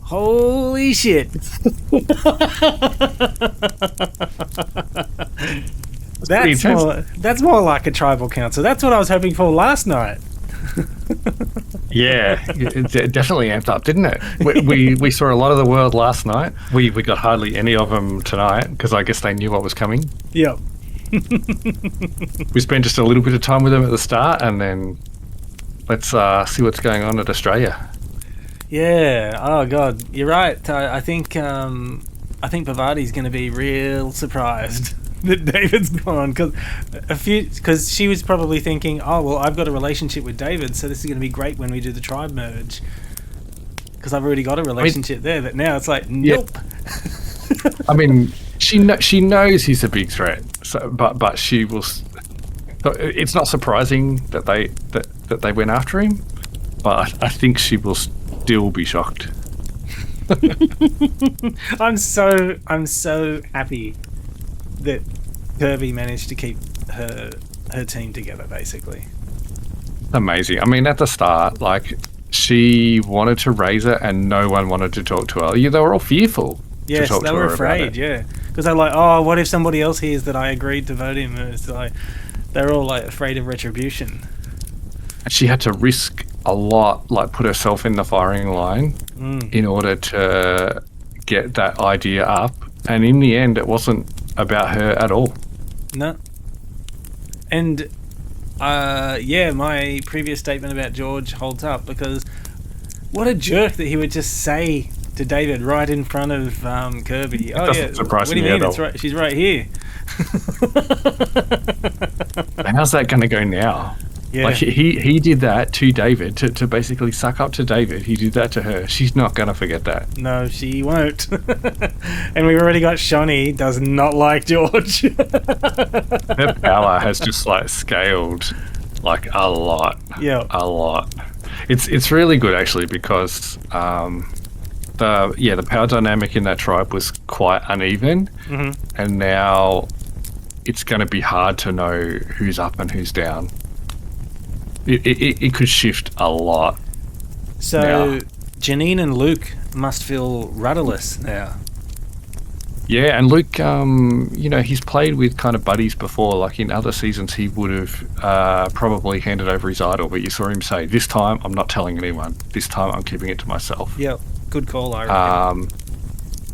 Holy shit. That's more like a tribal council. That's what I was hoping for last night. Yeah, it definitely amped up, didn't it? We saw a lot of the world last night. We got hardly any of them tonight because I guess they knew what was coming. Yep. We spent just a little bit of time with them at the start, and then let's see what's going on at Australia. Yeah. Oh God, you're right. I think Bavati's going to be real surprised that David's gone because she was probably thinking, oh well, I've got a relationship with David, so this is going to be great when we do the tribe merge because I've already got a relationship there. But now it's like, nope. Yeah. I mean, she knows he's a big threat, so but she will. So it's not surprising that they went after him, but I think she will still be shocked. I'm so happy that Kirby managed to keep her team together, basically. Amazing. I mean, at the start, like, she wanted to raise her and no one wanted to talk to her. Yeah, they were all fearful. Yes, they were afraid, yeah. Because they're like, oh, what if somebody else hears that I agreed to vote him? And it's like, they're all like afraid of retribution. And she had to risk a lot, like put herself in the firing line in order to get that idea up. And in the end, it wasn't about her at all. No. And, yeah, my previous statement about George holds up because what a jerk that he would just say to David right in front of Kirby. Oh, yeah. Surprise what do you mean? It's right, she's right here. How's that going to go now? Yeah. Like he did that to David to basically suck up to David. He did that to her. She's not going to forget that. No, she won't. And we've already got Shani does not like George. Her power has just like scaled like a lot. Yeah, a lot. It's really good actually because the power dynamic in that tribe was quite uneven, and now it's going to be hard to know who's up and who's down. It could shift a lot. So now. Janine and Luke must feel rudderless now. Yeah, and Luke, he's played with kind of buddies before. Like in other seasons, he would have probably handed over his idol, but you saw him say, "This time, I'm not telling anyone. This time, I'm keeping it to myself." Yeah, good call, I reckon.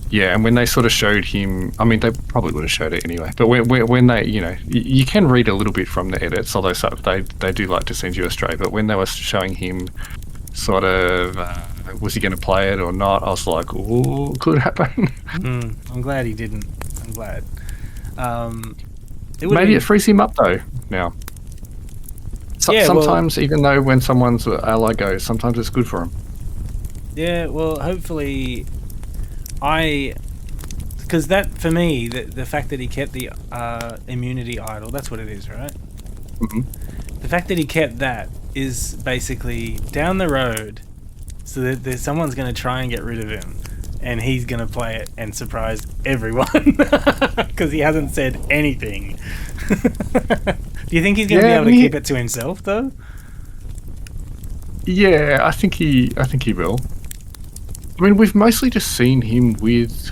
Yeah, and when they sort of showed him, I mean, they probably would have showed it anyway. But when they, you can read a little bit from the edits, although they do like to send you astray. But when they were showing him, sort of, was he going to play it or not? I was like, ooh, could happen. I'm glad he didn't. I'm glad. Maybe it frees him up though. Now, sometimes even though when someone's ally goes, sometimes it's good for him. Yeah, well, hopefully. Because that, for me, the fact that he kept the immunity idol, that's what it is, right? Mm-hmm. The fact that he kept that is basically down the road, so that there's someone's going to try and get rid of him, and he's going to play it and surprise everyone, because he hasn't said anything. Do you think he's going to be able to keep it to himself, though? Yeah, I think he will. I mean, we've mostly just seen him with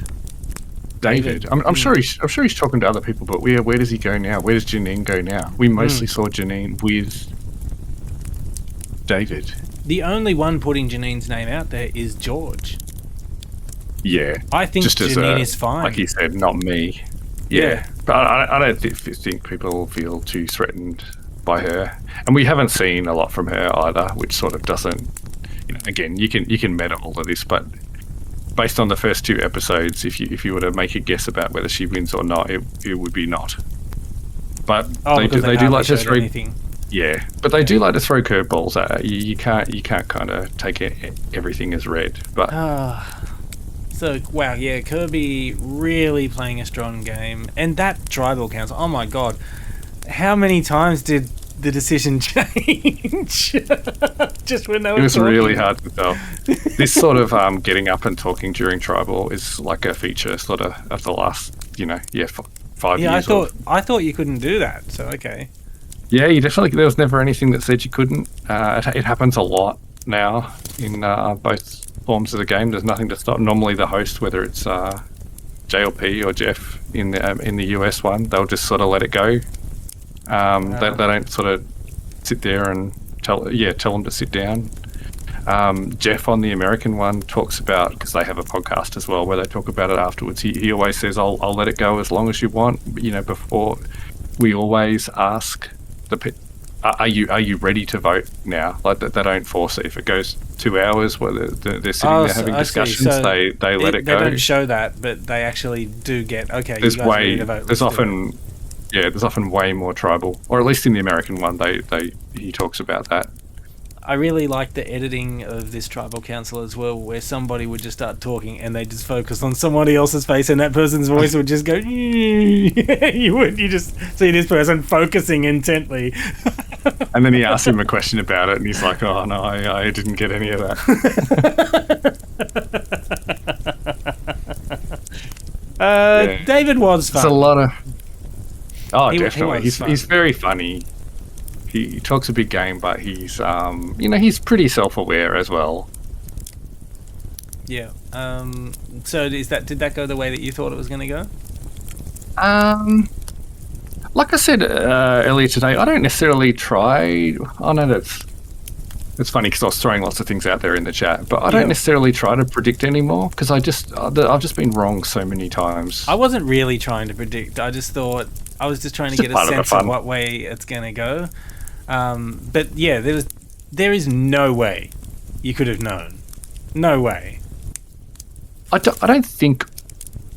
David. I'm sure he's talking to other people, but where does he go now? Where does Janine go now? We mostly saw Janine with David. The only one putting Janine's name out there is George. Yeah, I think just Janine is fine. Like he said, not me. Yeah. But I don't think people feel too threatened by her, and we haven't seen a lot from her either, which sort of doesn't. Again, you can meta all of this, but based on the first two episodes, if you were to make a guess about whether she wins or not, it would be not. But they do like to throw anything. Yeah, but they do like to throw curveballs at her. You can't kind of take everything as read. But so wow, yeah, Kirby really playing a strong game, and that tribal council. Oh my god, how many times did the decision change? Just when they were It was talking. really hard to tell. This sort of getting up and talking during tribal is like a feature sort of the last 5 years. Yeah, I thought you couldn't do that. So okay. Yeah, you definitely. There was never anything that said you couldn't. It happens a lot now in both forms of the game. There's nothing to stop. Normally, the host, whether it's JLP or Jeff in the US one, they'll just sort of let it go. They don't sort of sit there and tell them to sit down. Jeff on the American one talks about, because they have a podcast as well where they talk about it afterwards. He always says, "I'll let it go as long as you want." Before we always ask are you ready to vote now? Like they don't force it. If it goes 2 hours where they're sitting there having discussions, so they let it go. They don't show that, but they actually do get, okay, there's you guys are ready to vote. There's often way more tribal, or at least in the American one, he talks about that. I really like the editing of this tribal council as well, where somebody would just start talking and they just focus on somebody else's face, and that person's voice would just go. You just see this person focusing intently. And then he asks him a question about it, and he's like, "Oh no, I didn't get any of that." David was fun. It's a lot of. Oh, He definitely. was fun. He's very funny. He talks a big game, but he's he's pretty self-aware as well. Yeah. So did that go the way that you thought it was going to go? Like I said earlier today, I don't necessarily try. I know it's funny because I was throwing lots of things out there in the chat, but I don't necessarily try to predict anymore because I've just been wrong so many times. I wasn't really trying to predict. I just thought I was just trying to get a sense of what way it's going to go. But yeah, there is no way you could have known. No way. I don't think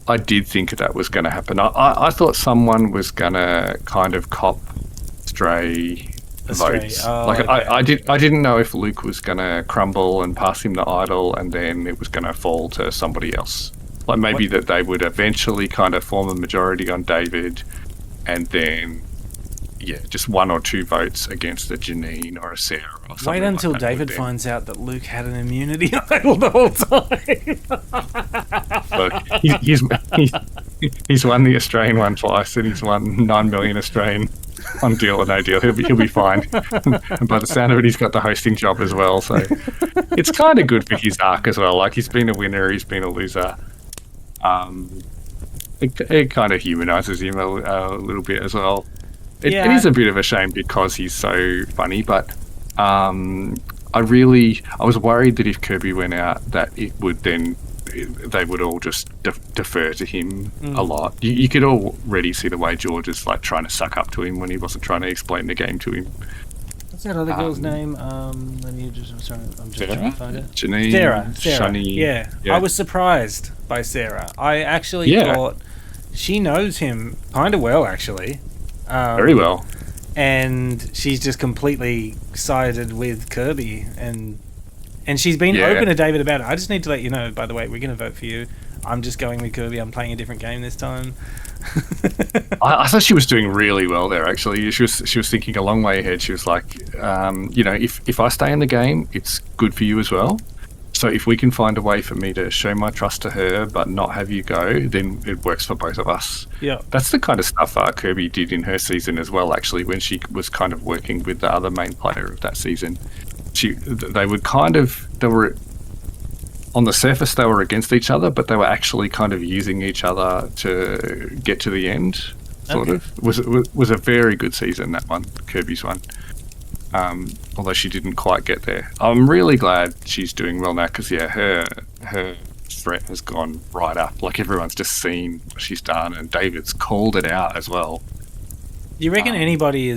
I did think that was going to happen. I thought someone was going to kind of cop stray votes. Oh, like okay. I didn't know if Luke was going to crumble and pass him the idol, and then it was going to fall to somebody else. Like maybe that they would eventually kind of form a majority on David, and then just 1 or 2 votes against a Janine or a Sarah or something. Wait until like that David would finds out that Luke had an immunity idol the whole time. Look, he's won the Australian one twice, and he's won 9 million Australian on Deal or No Deal. He'll be fine. And by the sound of it, he's got the hosting job as well. So it's kind of good for his arc as well. Like he's been a winner, he's been a loser. It kind of humanises him a little bit as well. It is a bit of a shame because he's so funny, but I was worried that if Kirby went out, that they would all just defer to him a lot. You could already see the way George is like trying to suck up to him when he wasn't trying to explain the game to him. What's that other girl's name? I'm just trying to find it. Janine, Sarah. Shani. Yeah. I was surprised by Sarah. I actually thought she knows him kind of well, actually. Very well. And she's just completely sided with Kirby, and she's been open to David about it. I just need to let you know, by the way, we're going to vote for you. I'm just going with Kirby. I'm playing a different game this time. I thought she was doing really well there, actually. She was thinking a long way ahead. She was like, if I stay in the game, it's good for you as well. So if we can find a way for me to show my trust to her but not have you go, then it works for both of us. Yeah. That's the kind of stuff Kirby did in her season as well, actually, when she was kind of working with the other main player of that season. They were on the surface they were against each other, but they were actually kind of using each other to get to the end. Sort of was a very good season, that one, Kirby's one. Although she didn't quite get there. I'm really glad she's doing well now because her threat has gone right up. Like everyone's just seen what she's done, and David's called it out as well. You reckon anybody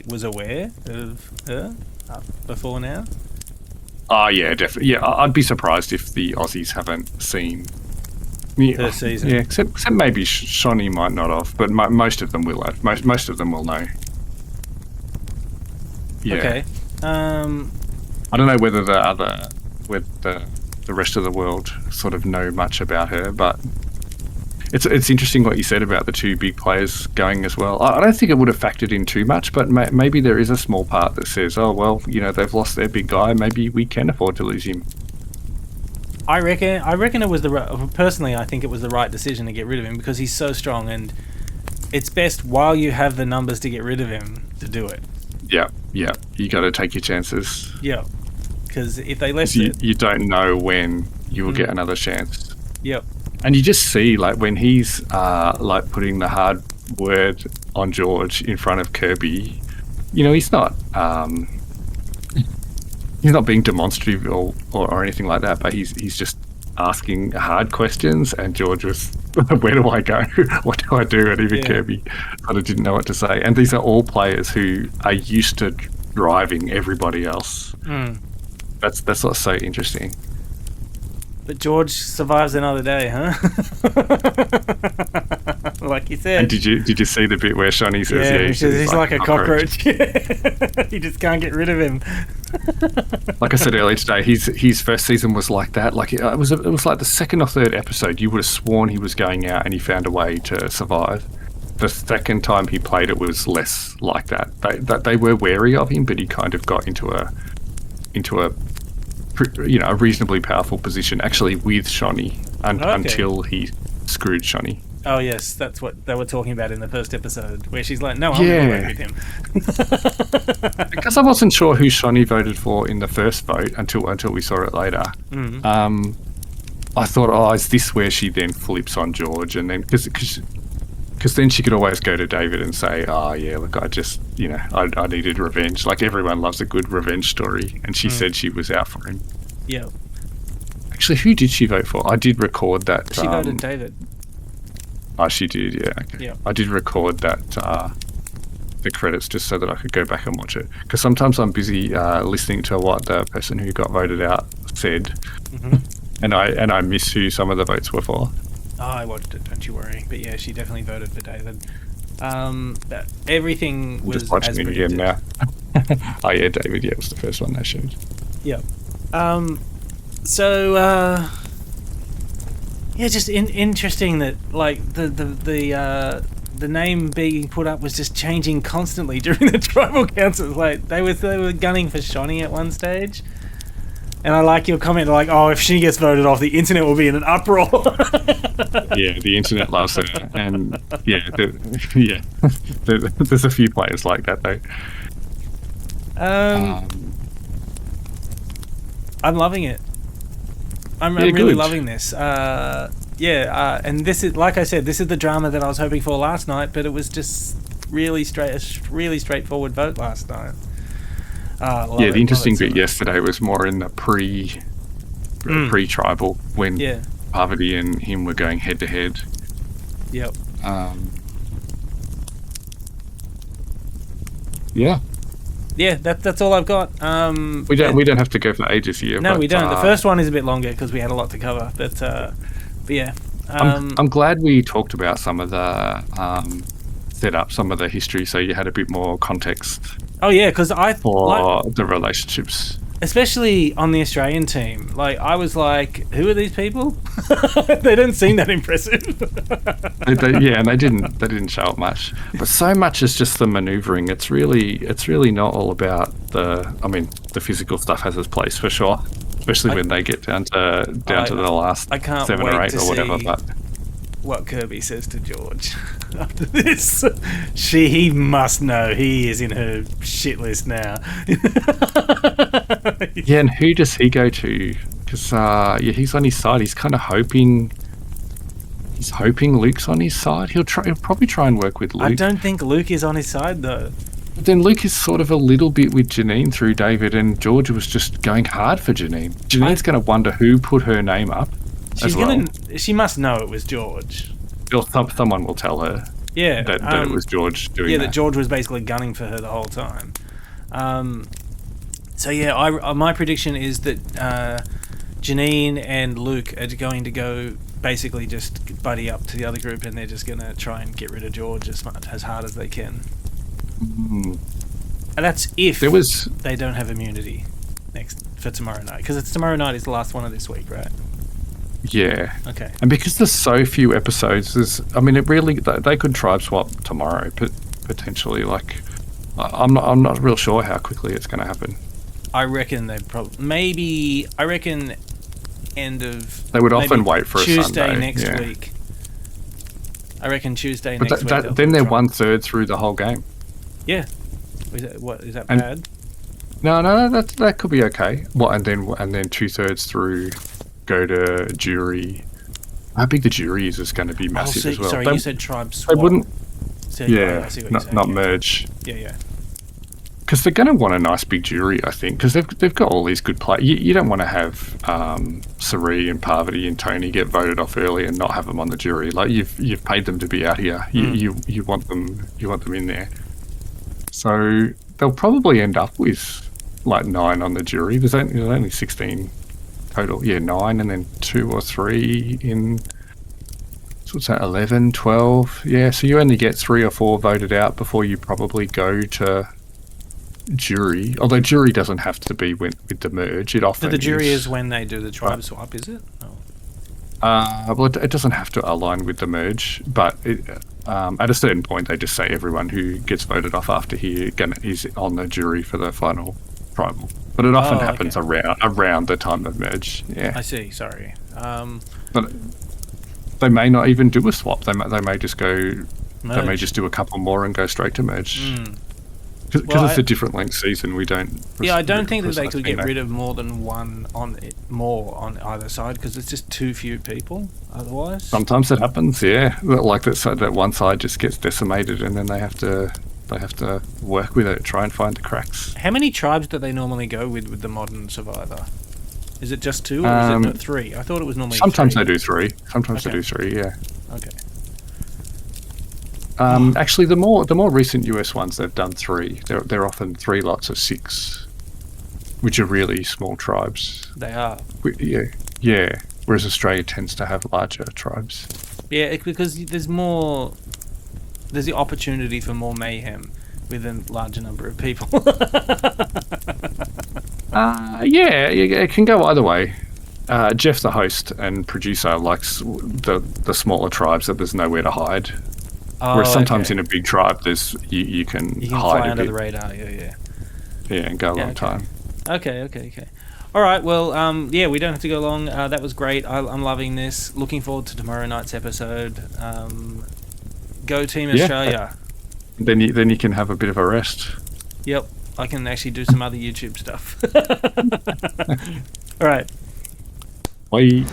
was aware of her before now? Oh yeah, definitely. Yeah, I'd be surprised if the Aussies haven't seen her season. Yeah, except maybe Shani might not have, but most of them will have. Most of them will know. Yeah. Okay. I don't know whether the rest of the world sort of know much about her, but it's interesting what you said about the 2 big players going as well. I don't think it would have factored in too much, but maybe there is a small part that says, oh well, they've lost their big guy. Maybe we can afford to lose him. I reckon it was personally. I think it was the right decision to get rid of him because he's so strong, and it's best while you have the numbers to get rid of him to do it. Yeah. You got to take your chances. Yeah, because if they left You, it, you don't know when you will get another chance. yep, And you just see, like, when he's like putting the hard word on George in front of Kirby, he's not being demonstrative or anything like that, but he's just asking hard questions, and George was, where do I go? What do I do? And even Kirby sort of didn't know what to say. And these are all players who are used to driving everybody else. That's what's so interesting. But George survives another day, huh? Like you said. And did you see the bit where Shawnee says, he's like a cockroach. You just can't get rid of him. Like I said earlier today, his first season was like that. Like it was like the second or third episode, you would have sworn he was going out and he found a way to survive. The second time he played, it was less like that. They were wary of him, but he kind of got into a reasonably powerful position actually with Shawnee until he screwed Shawnee. Oh yes, that's what they were talking about in the first episode, where she's like, "No, I'm going to work with him." Because I wasn't sure who Shawnee voted for in the first vote until we saw it later. I thought, oh, is this where she then flips on George? And then because then she could always go to David and say, oh yeah, look, I just I needed revenge. Like everyone loves a good revenge story, and she said she was out for him. Yeah. Actually, who did she vote for? I did record that. She voted David. Oh, she did, yeah. Okay. Yeah. I did record that, the credits, just so that I could go back and watch it. Because sometimes I'm busy listening to what the person who got voted out said, and I miss who some of the votes were for. Oh, I watched it, don't you worry. But yeah, she definitely voted for David. Everything was just watching as it predicted. again now. Oh yeah, David, yeah, was the first one they showed. Yeah. So, just interesting that like the name being put up was just changing constantly during the tribal councils. Like they were gunning for Shawnee at one stage, and I like your comment like, oh, if she gets voted off, the internet will be in an uproar. Yeah, the internet loves her, and there's a few players like that though. I'm loving it. I'm really good. loving this. And this is, like I said, this is the drama that I was hoping for last night, but it was just really straightforward vote last night. The interesting bit yesterday was more in the pre-tribal when Parvati and him were going head to head. Yep. Yeah, that's all I've got. We don't have to go for ages here. No, but, we don't. The first one is a bit longer because we had a lot to cover. But yeah. I'm glad we talked about some of the setup, some of the history, so you had a bit more context. Oh yeah, because the relationships, especially on the Australian team. Like I was like, who are these people? They didn't seem that impressive. and they didn't show up much. But so much is just the manoeuvring. It's really not all about the physical stuff has its place for sure. Especially when they get down to the last 7 or 8 or whatever. But what Kirby says to George after this, he must know he is in her shit list now. Yeah, and who does he go to? Because he's on his side. He's kind of hoping. He's hoping Luke's on his side. He'll probably try and work with Luke. I don't think Luke is on his side though. But then Luke is sort of a little bit with Janine through David, and George was just going hard for Janine. Janine's going to wonder who put her name up. She must know it was George. Someone will tell her. Yeah, that it was George doing that. Yeah, that George was basically gunning for her the whole time. So yeah, my prediction is that Janine and Luke are going to go basically just buddy up to the other group, and they're just going to try and get rid of George as hard as they can. And that's if they don't have immunity for tomorrow night, because it's tomorrow night is the last one of this week, right? Yeah. Okay. And because there's so few episodes, they could tribe swap tomorrow, potentially. Like, I'm not real sure how quickly it's going to happen. I reckon they end of. They would often wait for Tuesday a Sunday next week. I reckon Tuesday next week. But then they're 1/3 through the whole game. Yeah. Is that bad? No, that could be okay. What, and then 2/3 through go to jury. How big the jury is going to be massive as well. Sorry, They- you said tribe They swap. wouldn't. So, Yeah, I see what you're not saying, not yeah. merge. Yeah. Because they're going to want a nice big jury, I think, because they've got all these good players. You don't want to have Sari and Parvati and Tony get voted off early and not have them on the jury. Like you've paid them to be out here. You want them in there. So they'll probably end up with like 9 on the jury. There's only 16 total. Yeah, 9, and then 2 or 3 in. So what's that? 11, 12. Yeah, so you only get 3 or 4 voted out before you probably go to jury. Although jury doesn't have to be with the merge. It often But the jury is when they do the tribe swap, is it? Oh. Well, it doesn't have to align with the merge, but at a certain point, they just say everyone who gets voted off after here is on the jury for the final tribal. But it often happens around the time of merge. Yeah, I see. Sorry. but they may not even do a swap. They may just go. Merge. They may just do a couple more and go straight to merge. Because Well, it's a different length season. We don't. Yeah, I don't think that they could get Rosarino. rid of more than one on either side because it's just too few people otherwise. Sometimes it happens, yeah. Like that one side just gets decimated, and then they have to work with it, try and find the cracks. How many tribes do they normally go with the modern Survivor? Is it just 2 or is it 3? I thought it was normally Sometimes 3. they do 3. Sometimes they Okay. do 3. Yeah. Okay. Actually, the more recent US ones, they've done 3. They're often 3 lots of 6, which are really small tribes. They are. Yeah. Whereas Australia tends to have larger tribes. Yeah, because there's the opportunity for more mayhem with a larger number of people. Yeah, it can go either way. Jeff, the host and producer, likes the smaller tribes that there's nowhere to hide. Whereas sometimes in a big tribe, you can you can hide fly a under bit, the radar. Yeah. and go a long okay. time. Okay. All right. Well, yeah, we don't have to go long. That was great. I'm loving this. Looking forward to tomorrow night's episode. Go Team Yeah. Australia. Then you can have a bit of a rest. Yep. I can actually do some other YouTube stuff. All right. Bye.